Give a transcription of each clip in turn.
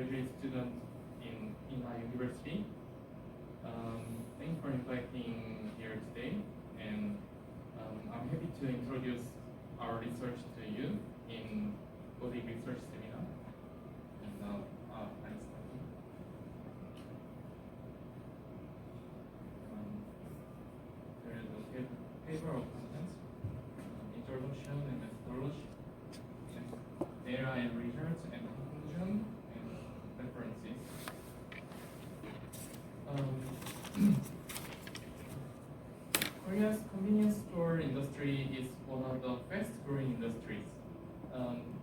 graduate student in our university. Thanks for inviting here today, and I'm happy to introduce our research to you in Gothic research seminar. And now I'm starting. There is a paper of contents, introduction and methodology, data and research and conclusion and references. Korea's convenience store industry is one of the fast-growing industries.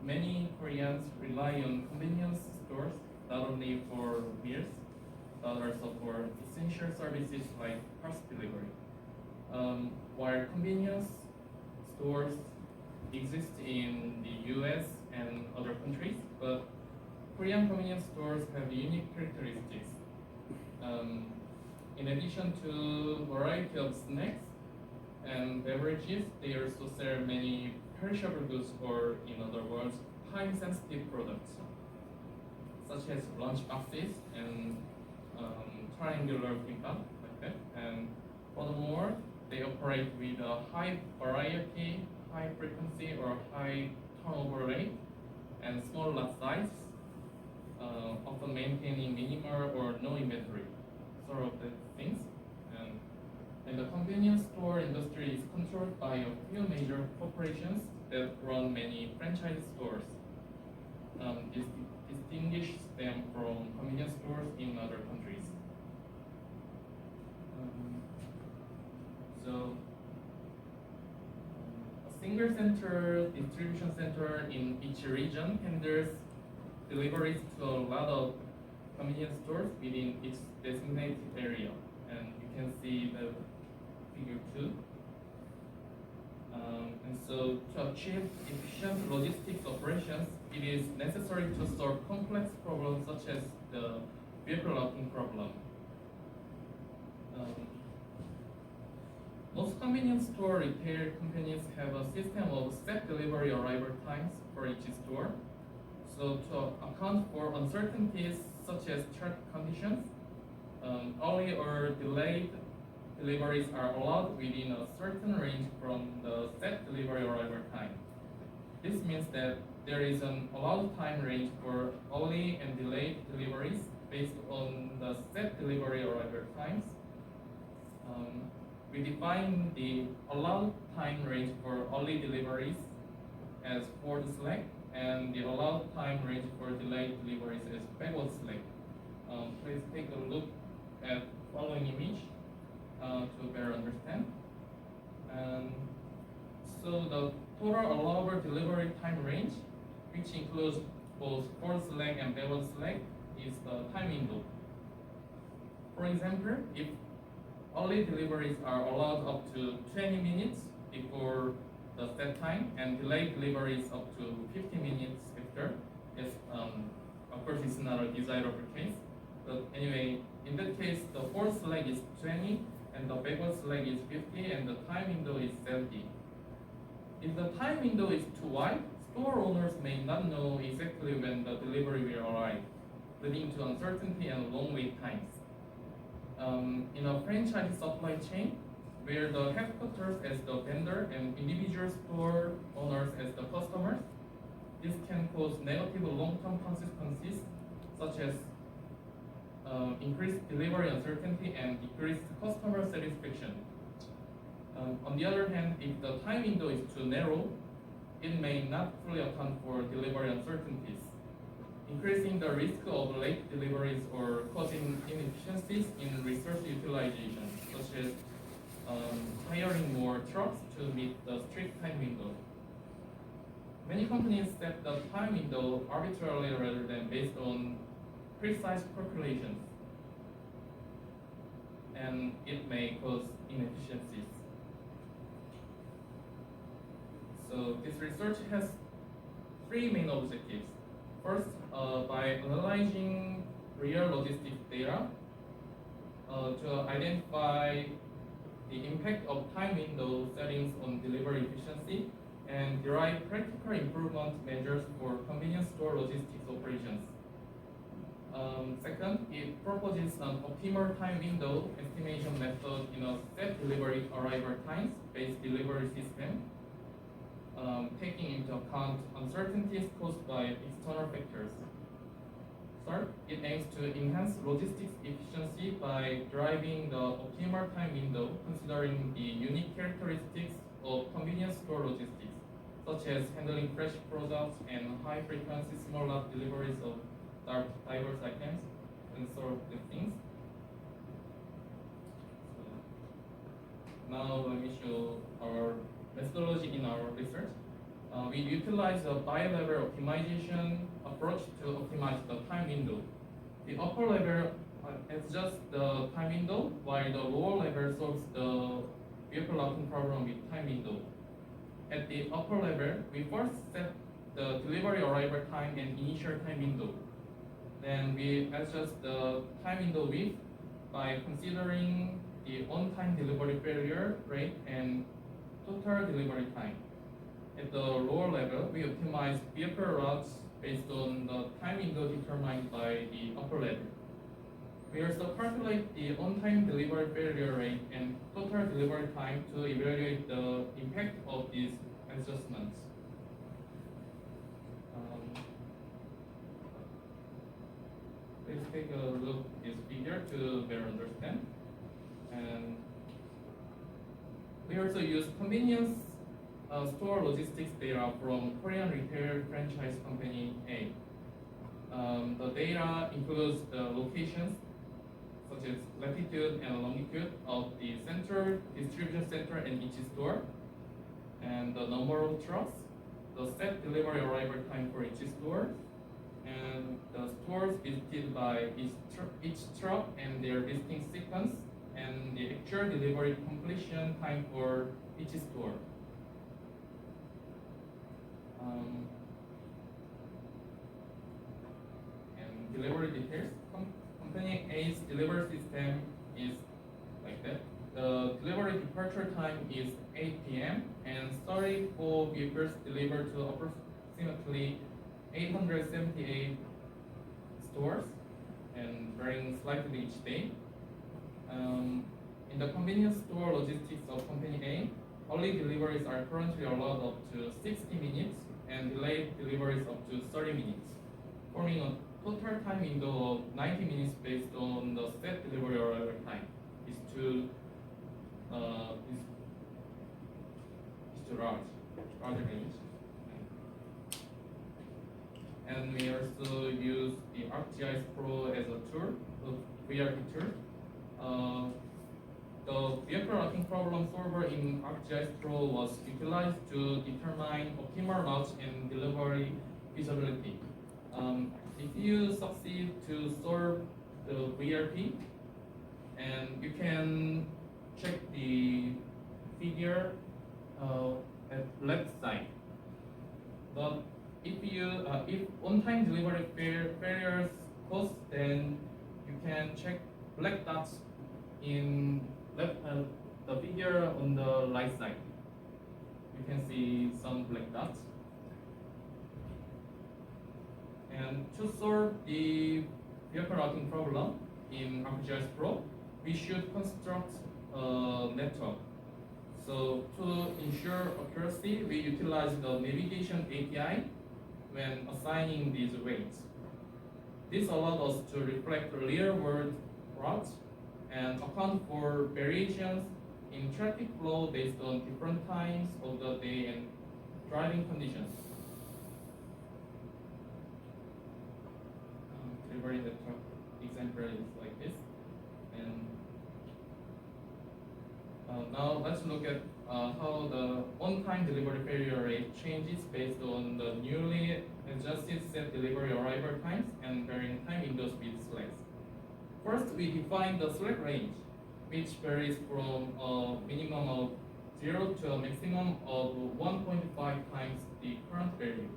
Many Koreans rely on convenience stores not only for meals, but also for essential services like parcel delivery. While convenience stores exist in the US and other countries, but Korean convenience stores have unique characteristics. In addition to variety of snacks and beverages, they also sell many perishable goods, or in other words, time-sensitive products, such as lunch boxes and triangular kimbap, like that. And furthermore, they operate with a high variety, high frequency, or high turnover rate, and small lot size, often maintaining minimal or no inventory, sort of the things. And the convenience store industry is controlled by a few major corporations that run many franchise stores. This distinguishes them from convenience stores in other countries. A single center, distribution center in each region handles deliveries to a lot of convenience stores within its designated area. And you can see the figure 2. And so to achieve efficient logistics operations, it is necessary to solve complex problems such as the vehicle locking problem. Most convenience store retail companies have a system of set delivery arrival times for each store. So to account for uncertainties such as traffic conditions, early or delayed deliveries are allowed within a certain range from the set delivery arrival time. This means that there is an allowed time range for early and delayed deliveries based on the set delivery arrival times. We define the allowed time range for early deliveries as forward slack, and the allowed time range for delayed deliveries as backward slack. Please take a look at following image to better understand. So the total allowable delivery time range, which includes both forward slack and backward slack, is the time window. For example, if early deliveries are allowed up to 20 minutes before the set time, and delayed deliveries up to 50 minutes after, of course it's not a desirable case, but anyway, in that case, the forward slack is 20 and the backward slack is 50 and the time window is 70. If the time window is too wide, store owners may not know exactly when the delivery will arrive, leading to uncertainty and long wait times. In a franchise supply chain, where the headquarters as the vendor and individual store owners as the customers, this can cause negative long-term consequences such as increased delivery uncertainty and decreased customer satisfaction. On the other hand, if the time window is too narrow, it may not fully account for delivery uncertainties, increasing the risk of late deliveries or causing inefficiencies in resource utilization, such as hiring more trucks to meet the strict time window. Many companies set the time window arbitrarily rather than based on precise calculations, and it may cause inefficiencies. So this research has 3 main objectives. First, by analyzing real logistics data to identify the impact of time window settings on delivery efficiency and derive practical improvement measures for convenience store logistics operations. Second, it proposes an optimal time window estimation method in a set delivery arrival times based delivery system, taking into account uncertainties caused by external factors. Third, it aims to enhance logistics efficiency by driving the optimal time window, considering the unique characteristics of convenience store logistics, such as handling fresh products and high-frequency small lot deliveries of diverse items and sort of things. So now let me show our methodology in our research. We utilize a bi-level optimization approach to optimize the time window. The upper level adjusts the time window, while the lower level solves the vehicle routing problem with time window. At the upper level, we first set the delivery arrival time and initial time window. Then we adjust the time window width by considering the on-time delivery failure rate and total delivery time. At the lower level, we optimize vehicle routes based on the time window determined by the upper level. We also calculate the on-time delivery failure rate and total delivery time to evaluate the impact of these adjustments. Let's take a look at this figure to better understand. And we also use convenience store logistics data from Korean retail franchise company A. The data includes the locations such as latitude and longitude of the central distribution center in each store, and the number of trucks, the set delivery arrival time for each store, and the stores visited by each truck and their visiting sequence, and the actual delivery completion time for each store. And delivery details. Company A's delivery system is like that. The delivery departure time is 8 p.m. and 34 vehicles delivered to approximately 878 stores and varying slightly each day. In the convenience store logistics of Company A, early deliveries are currently allowed up to 60 minutes and delayed deliveries up to 30 minutes, forming a total time window of 90 minutes based on the set delivery arrival time. Is too large range. And we also use the ArcGIS Pro as a tool, the VRP tool. The vehicle routing problem solver in ArcGIS Pro was utilized to determine optimal routes and delivery feasibility. If you succeed to solve the VRP, and you can check the figure at left side. But if on-time delivery failures cause, then you can check black dots in the figure on the right side. You can see some black dots. And to solve the vehicle routing problem in ArcGIS Pro, we should construct a network. So to ensure accuracy, we utilize the navigation API when assigning these weights. This allowed us to reflect real-world routes and account for variations in traffic flow based on different times of the day and driving conditions. Delivery network example is like this. And now let's look at how the on-time delivery failure rate changes based on the newly adjusted set delivery arrival times and varying time windows with slacks. First, we define the slack range, which varies from a minimum of 0 to a maximum of 1.5 times the current value.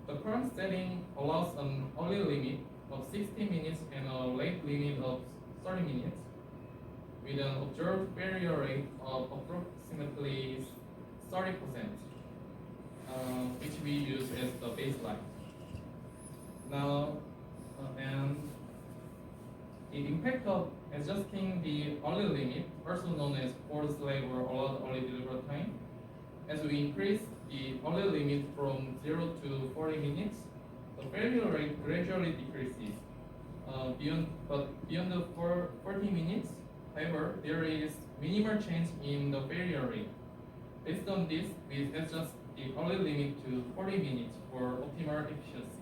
The current setting allows an early limit of 60 minutes and a late limit of 30 minutes, with an observed failure rate of approximately 30%, which we use as the baseline. Now, And the impact of adjusting the early limit, also known as forced lag or allowed early delivery time, as we increase the early limit from 0 to 40 minutes, the failure rate gradually decreases. Beyond the 40 minutes, however, there is minimal change in the failure rate. Based on this, we adjust the early limit to 40 minutes for optimal efficiency.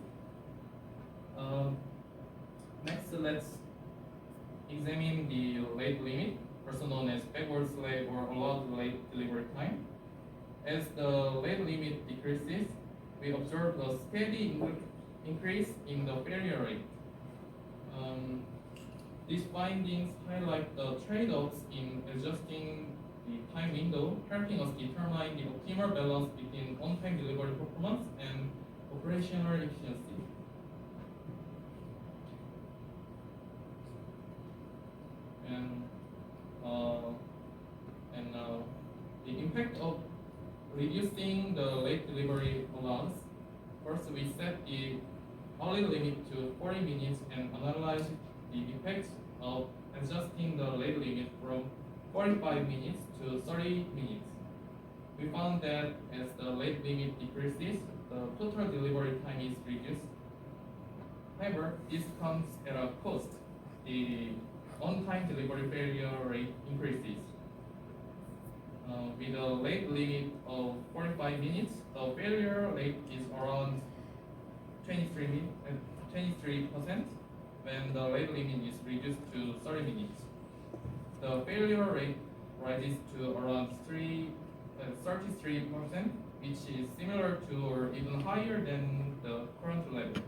Next, let's examine the late limit, also known as backwards lag or allowed late delivery time. As the late limit decreases, we observe a steady increase in the failure rate. These findings highlight the trade-offs in adjusting the time window, helping us determine the optimal balance between on-time delivery performance and operational efficiency. The impact of reducing the late delivery allowance. First, we set the early limit to 40 minutes and analyze the effects of adjusting the late limit from 45 minutes to 30 minutes. We found that as the late limit decreases, the total delivery time is reduced. However, this comes at a cost. The on-time delivery failure rate increases. With a late limit of 45 minutes, the failure rate is around 23%, when the late limit is reduced to 30 minutes. The failure rate rises to around 33%, which is similar to or even higher than the current level.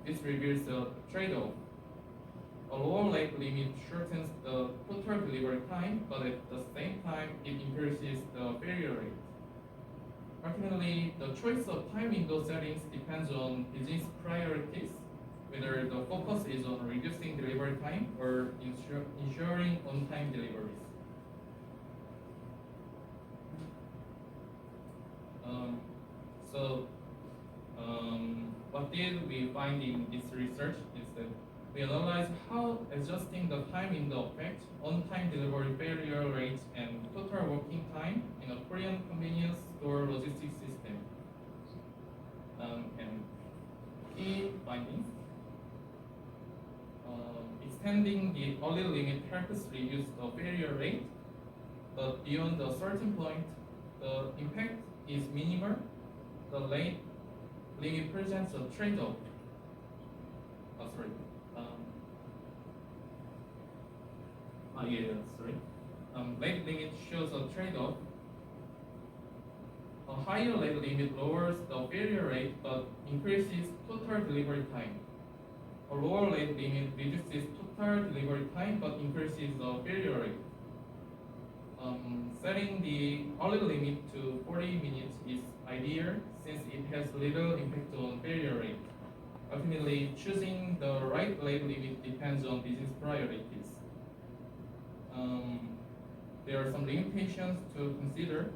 This reveals a trade-off. A lower late limit shortens the total delivery time, but at the same time, it increases the failure rate. Ultimately, the choice of time window settings depends on business priorities, whether the focus is on reducing delivery time or ensuring on-time deliveries. What did we find in this research is that we analyzed how adjusting the time window affects on-time delivery failure rates and total working time in a Korean convenience store logistics system. And key findings. Extending the early limit helps reduce the failure rate, but beyond a certain point, the impact is minimal. The late limit presents a trade-off. Late limit shows a trade-off. A higher late limit lowers the failure rate but increases total delivery time. A lower late limit reduces total delivery time but increases the failure rate. Setting the early limit to 40 minutes is ideal since it has little impact on failure rate. Ultimately, choosing the right late limit depends on business priorities. There are some limitations to consider.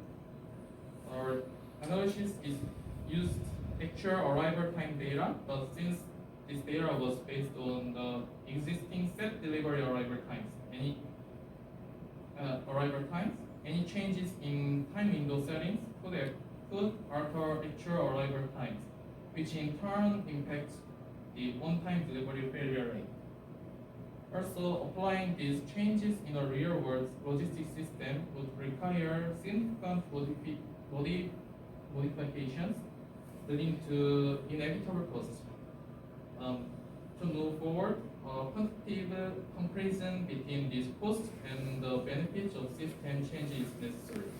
Our analysis is used actual arrival time data, but since this data was based on the existing set delivery arrival times, any changes in time window settings could alter actual arrival times, which in turn impacts the on-time delivery failure rate. Also, applying these changes in a real-world logistics system would require significant modifications, leading to inevitable costs. To move forward, a quantitative comparison between these costs and the benefits of system change is necessary.